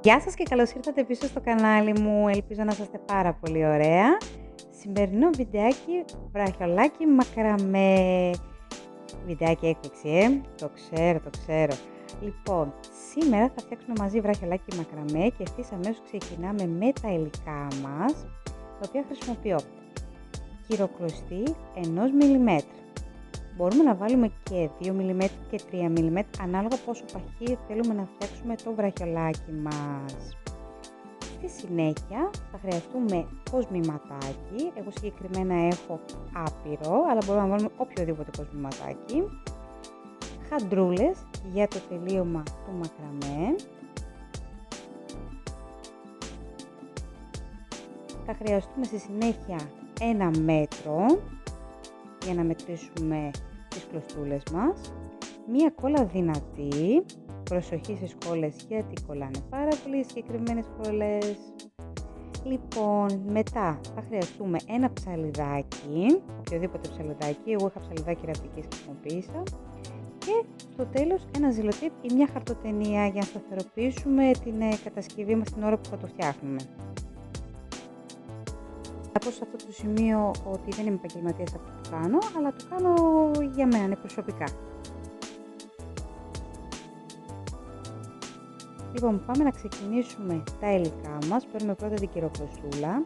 Γεια σας και καλώς ήρθατε πίσω στο κανάλι μου, ελπίζω να είστε πάρα πολύ ωραία. Σημερινό βιντεάκι, βραχιολάκι μακραμέ. Βιντεάκι έκπληξη, το ξέρω. Λοιπόν, σήμερα θα φτιάξουμε μαζί βραχιολάκι μακραμέ και ευθύς αμέσως ξεκινάμε με τα υλικά μας, τα οποία χρησιμοποιώ. Κυροκλωστή 1 mm. Μπορούμε να βάλουμε και 2 mm και 3 mm ανάλογα πόσο παχύ θέλουμε να φτιάξουμε το βραχιολάκι μας. Στη συνέχεια θα χρειαστούμε κοσμηματάκι. Εγώ συγκεκριμένα έχω άπειρο, αλλά μπορούμε να βάλουμε οποιοδήποτε κοσμηματάκι. Χαντρούλες για το τελείωμα του μακραμέ. Θα χρειαστούμε στη συνέχεια 1 μέτρο για να μετρήσουμε τις κλωστούλες μας, μία κόλλα δυνατή, προσοχή στις κόλλες γιατί κολλάνε πάρα πολύ συγκεκριμένες κόλλες. Λοιπόν, μετά θα χρειαστούμε ένα ψαλιδάκι, οποιοδήποτε ψαλιδάκι, εγώ είχα ψαλιδάκι ραπτικής χρησιμοποίησα, και στο τέλος ένα ζυλοτήπ ή μια χαρτοτενία για να σταθεροποιήσουμε την κατασκευή μας την ώρα που θα το φτιάχνουμε. Θα πω σε αυτό το σημείο ότι δεν είμαι επαγγελματίας αυτό που κάνω, αλλά το κάνω για μένα, προσωπικά. Λοιπόν, πάμε να ξεκινήσουμε τα υλικά μας. Παίρνουμε πρώτα την κυροκλωστούλα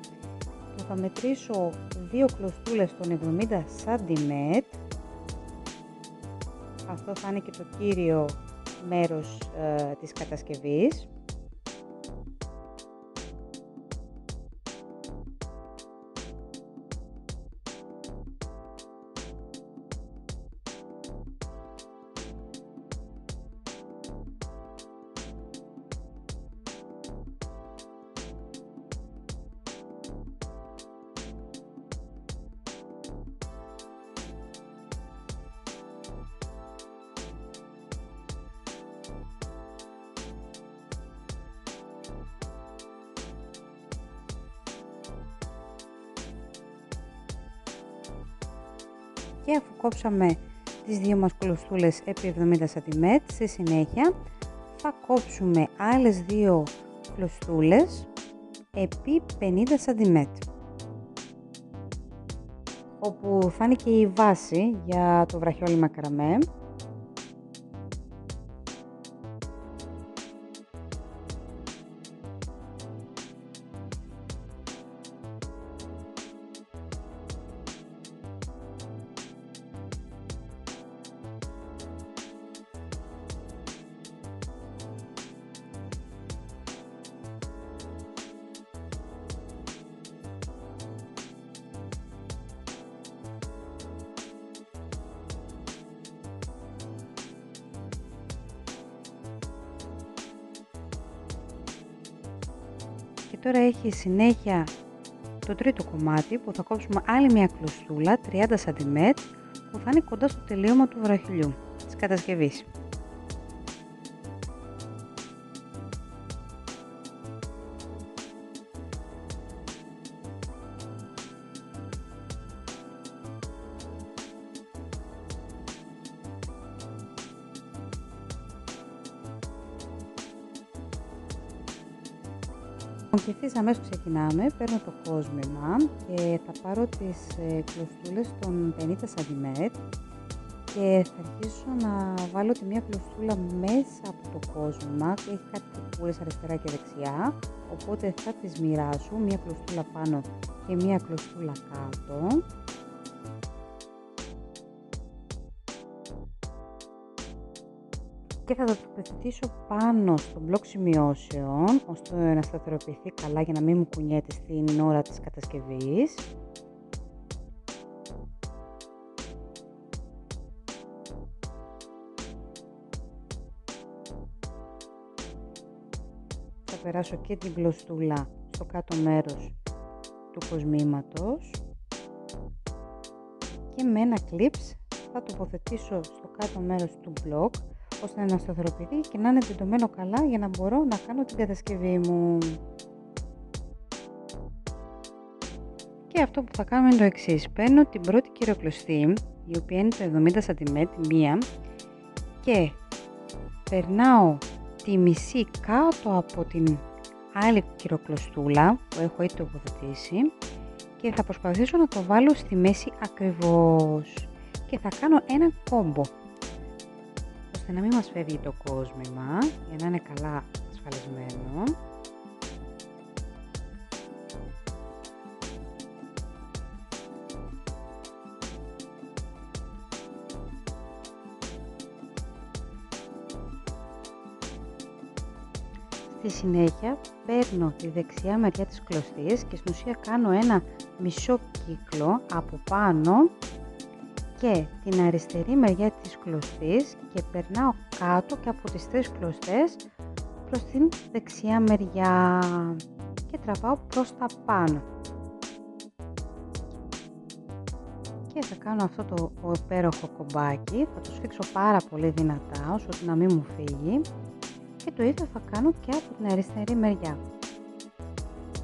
και θα μετρήσω 2 κλωστούλες των 70 cm. Αυτό θα είναι και το κύριο μέρος της κατασκευής. Και αφού κόψαμε τις 2 μας κλωστούλες επί 70 cm, στη συνέχεια θα κόψουμε άλλες 2 κλωστούλες επί 50 cm, όπου θα είναι και η βάση για το βραχιόλι μακραμέ. Και τώρα έχει συνέχεια το τρίτο κομμάτι που θα κόψουμε άλλη μια κλωστούλα 30 cm που θα είναι κοντά στο τελείωμα του βραχιολιού της κατασκευής. Και ευθύς αμέσως ξεκινάμε, παίρνω το κόσμημα και θα πάρω τις κλωστούλες των 50 cm και θα αρχίσω να βάλω τη μία κλωστούλα μέσα από το κόσμημα και έχει κάτι κούπουλες αριστερά και δεξιά, οπότε θα τις μοιράσω, μία κλωστούλα πάνω και μία κλωστούλα κάτω. Και θα το τοποθετήσω πάνω στο μπλοκ σημειώσεων, ώστε να σταθεροποιηθεί καλά για να μην μου κουνιέται στην ώρα της κατασκευής. Θα περάσω και την κλωστούλα στο κάτω μέρος του κοσμήματος και με ένα κλιπς θα τοποθετήσω στο κάτω μέρος του μπλοκ, ώστε να σταθεροποιηθεί και να είναι τεντωμένο καλά για να μπορώ να κάνω την κατασκευή μου. Και αυτό που θα κάνουμε είναι το εξής. Παίρνω την πρώτη κυροκλωστή, η οποία είναι το 70 cm μία, και περνάω τη μισή κάτω από την άλλη κυροκλωστούλα που έχω ήδη τοποθετήσει και θα προσπαθήσω να το βάλω στη μέση ακριβώς και θα κάνω ένα κόμπο ώστε να μην μας φεύγει το κόσμημα, για να είναι καλά ασφαλισμένο. Στη συνέχεια παίρνω τη δεξιά μεριά της κλωστής και στην ουσία κάνω ένα μισό κύκλο από πάνω και την αριστερή μεριά της κλωστής και περνάω κάτω και από τις τρεις κλωστές προς την δεξιά μεριά και τραβάω προς τα πάνω. Και θα κάνω αυτό το υπέροχο κομπάκι, θα το σφίξω πάρα πολύ δυνατά ώστε να μην μου φύγει. Και το ίδιο θα κάνω και από την αριστερή μεριά.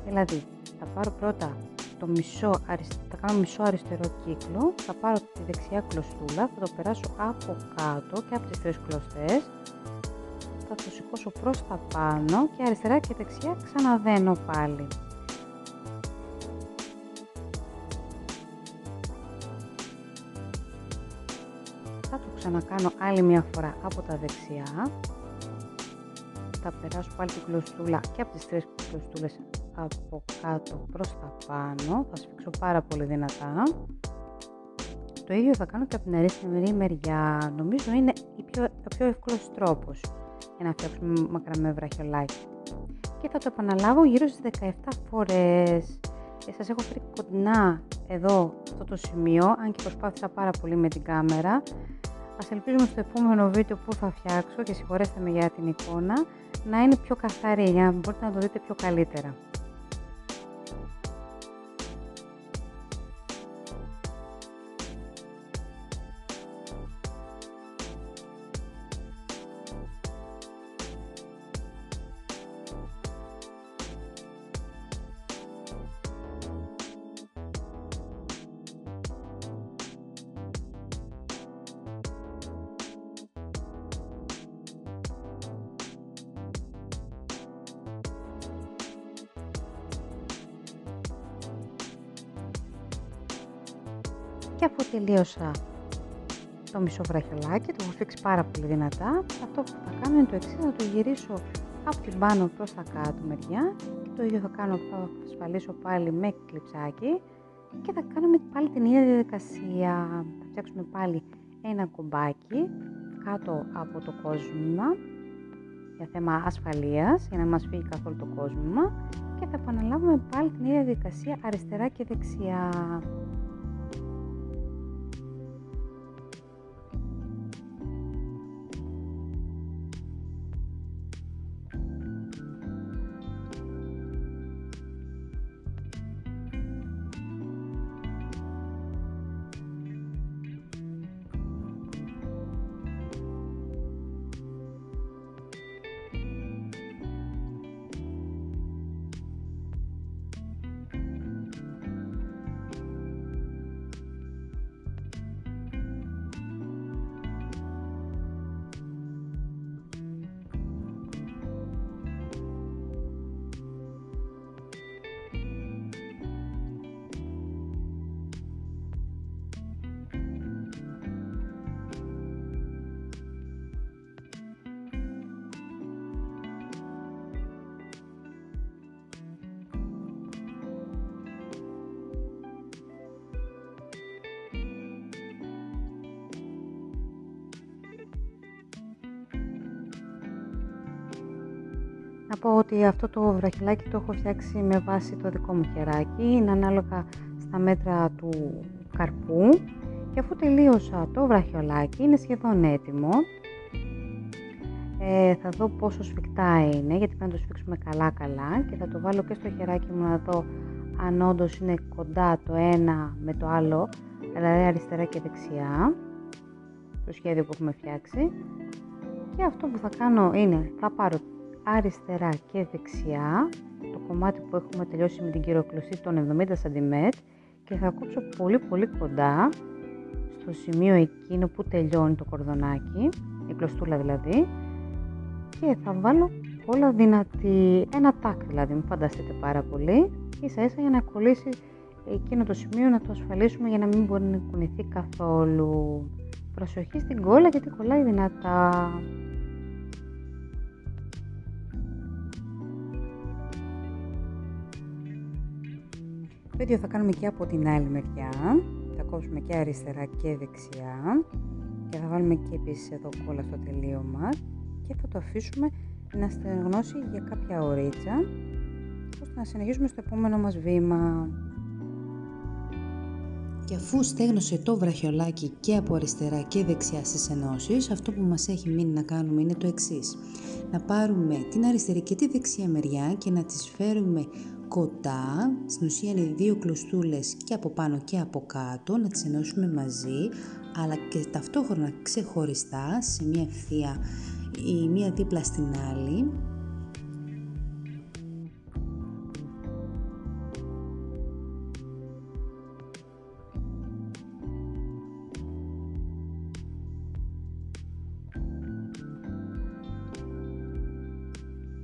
Δηλαδή, θα πάρω πρώτα θα κάνω μισό αριστερό κύκλο, θα πάρω τη δεξιά κλωστούλα, θα το περάσω από κάτω και από τις τρεις κλωστές, θα το σηκώσω προς τα πάνω και αριστερά και δεξιά ξαναδένω πάλι. Θα το ξανακάνω άλλη μια φορά από τα δεξιά. Θα περάσω πάλι την κλωστούλα και από τις τρεις κλωστούλες από κάτω προς τα πάνω, θα σφίξω πάρα πολύ δυνατά. Το ίδιο θα κάνω και από την αριστερή μεριά, νομίζω είναι ο πιο εύκολος τρόπος για να φτιάξουμε μακραμέ βραχιολάκι. Και θα το επαναλάβω γύρω στις 17 φορές. Σας έχω φέρει κοντινά εδώ αυτό το σημείο, αν και προσπάθησα πάρα πολύ με την κάμερα. Ας ελπίζουμε στο επόμενο βίντεο που θα φτιάξω, και συγχωρέστε με για την εικόνα, να είναι πιο καθαρή για να μπορείτε να το δείτε πιο καλύτερα. Και αφού τελείωσα το μισό βραχιολάκι, το έχω σφίξει πάρα πολύ δυνατά, αυτό που θα κάνω είναι το εξής: θα το γυρίσω από την πάνω προς τα κάτω μεριά και το ίδιο θα κάνω, θα ασφαλίσω πάλι με κλειψάκι και θα κάνουμε πάλι την ίδια διαδικασία. Θα φτιάξουμε πάλι ένα κομπάκι κάτω από το κόσμημα για θέμα ασφαλείας, για να μας φύγει καθόλου το κόσμημα, και θα επαναλάβουμε πάλι την ίδια διαδικασία αριστερά και δεξιά. Να πω ότι αυτό το βραχιολάκι το έχω φτιάξει με βάση το δικό μου χεράκι, είναι ανάλογα στα μέτρα του καρπού, και αφού τελείωσα το βραχιολάκι είναι σχεδόν έτοιμο. Θα δω πόσο σφιχτά είναι, γιατί πρέπει να το σφίξουμε καλά και θα το βάλω και στο χεράκι μου να δω αν όντως είναι κοντά το ένα με το άλλο, δηλαδή αριστερά και δεξιά, το σχέδιο που έχουμε φτιάξει. Και αυτό που θα κάνω είναι, θα πάρω αριστερά και δεξιά το κομμάτι που έχουμε τελειώσει με την κυροκλωστή των 70 cm και θα κόψω πολύ κοντά στο σημείο εκείνο που τελειώνει το κορδονάκι, η κλωστούλα δηλαδή, και θα βάλω κόλλα δυνατή, ένα τάκ δηλαδή, μην φανταστείτε πάρα πολύ, ίσα ίσα για να κολλήσει εκείνο το σημείο, να το ασφαλίσουμε για να μην μπορεί να κουνηθεί καθόλου. Προσοχή στην κόλλα γιατί κολλάει δυνατά. Το ίδιο θα κάνουμε και από την άλλη μεριά, θα κόψουμε και αριστερά και δεξιά και θα βάλουμε και επίσης εδώ κόλλα στο τελείωμα και θα το αφήσουμε να στεγνώσει για κάποια ωρίτσα ώστε να συνεχίσουμε στο επόμενο μας βήμα. Και αφού στέγνωσε το βραχιολάκι και από αριστερά και δεξιά στις ενώσεις, αυτό που μας έχει μείνει να κάνουμε είναι το εξής. Να πάρουμε την αριστερή και τη δεξιά μεριά και να τις φέρουμε κοντά, στην ουσία είναι 2 κλωστούλες και από πάνω και από κάτω, να τις ενώσουμε μαζί, αλλά και ταυτόχρονα ξεχωριστά σε μία ευθεία ή μία δίπλα στην άλλη.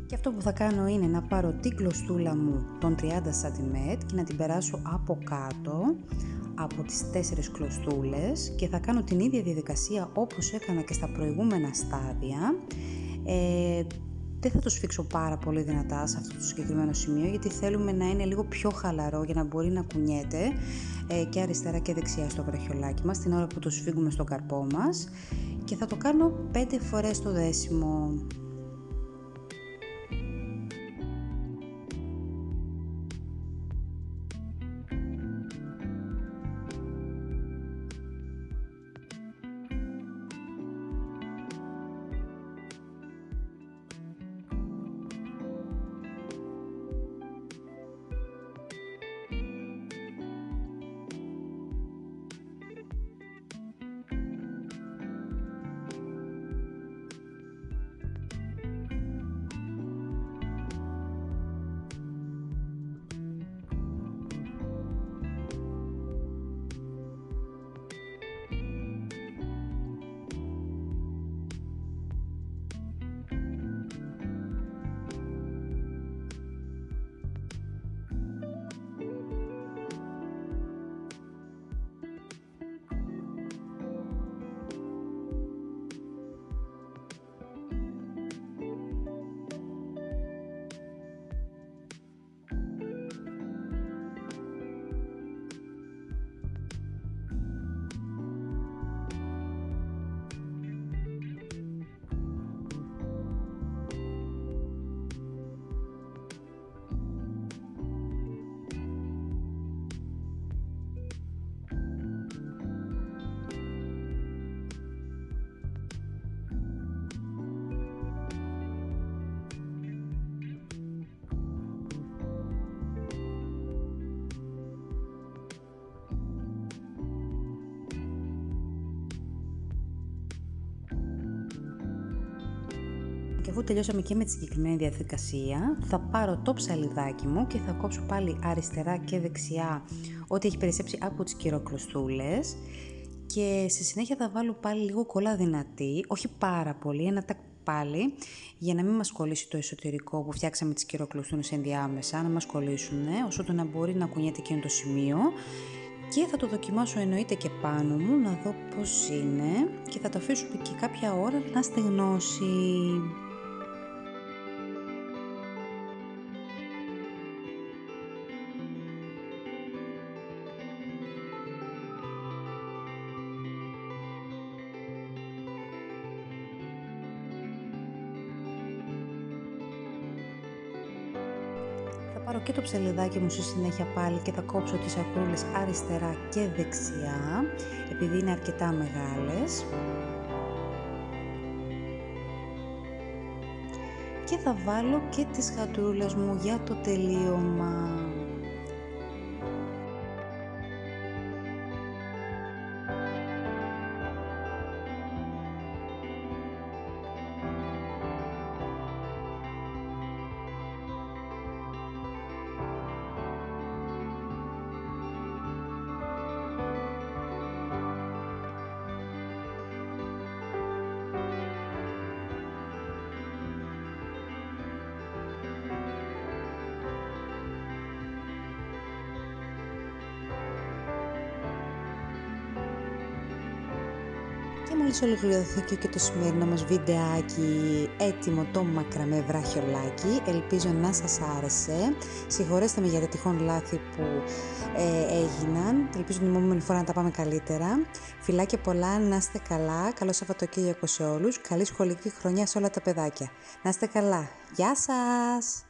Και αυτό που θα κάνω είναι να πάρω την κλωστούλα μου των 30 cm και να την περάσω από κάτω από τις 4 κλωστούλες και θα κάνω την ίδια διαδικασία όπως έκανα και στα προηγούμενα στάδια. Δεν θα το σφίξω πάρα πολύ δυνατά σε αυτό το συγκεκριμένο σημείο γιατί θέλουμε να είναι λίγο πιο χαλαρό για να μπορεί να κουνιέται και αριστερά και δεξιά στο βραχιολάκι μας την ώρα που το σφίγγουμε στον καρπό μας και θα το κάνω 5 φορές το δέσιμο. Και αφού τελειώσαμε και με τη συγκεκριμένη διαδικασία, θα πάρω το ψαλιδάκι μου και θα κόψω πάλι αριστερά και δεξιά ό,τι έχει περισσέψει από τις κυροκλωστούλες και στη συνέχεια θα βάλω πάλι λίγο κόλλα δυνατή, όχι πάρα πολύ, ένα τακ πάλι, για να μην μας κολλήσει το εσωτερικό που φτιάξαμε τις κυροκλωστούλες ενδιάμεσα, να μας κολλήσουν, ώστε να μπορεί να κουνιέται εκείνο το σημείο. Και θα το δοκιμάσω εννοείται και πάνω μου, να δω πώς είναι και θα το αφήσουμε και κάποια ώρα να στεγνώσει. Θα πάρω και το ψαλιδάκι μου στη συνέχεια πάλι και θα κόψω τις ακρούλες αριστερά και δεξιά, επειδή είναι αρκετά μεγάλες. Και θα βάλω και τις χατρούλες μου για το τελείωμα. μόλις ολοκληρωθεί και το σημερινό μας βιντεάκι έτοιμο το μακραμέ βραχιολάκι. Ελπίζω να σας άρεσε. Συγχωρέστε με για τα τυχόν λάθη που έγιναν. Ελπίζω την επόμενη φορά να τα πάμε καλύτερα. Φιλάκια πολλά, να είστε καλά. Καλό Σαββατοκύριακο σε όλους. Καλή σχολική χρονιά σε όλα τα παιδάκια. Να είστε καλά. Γεια σας!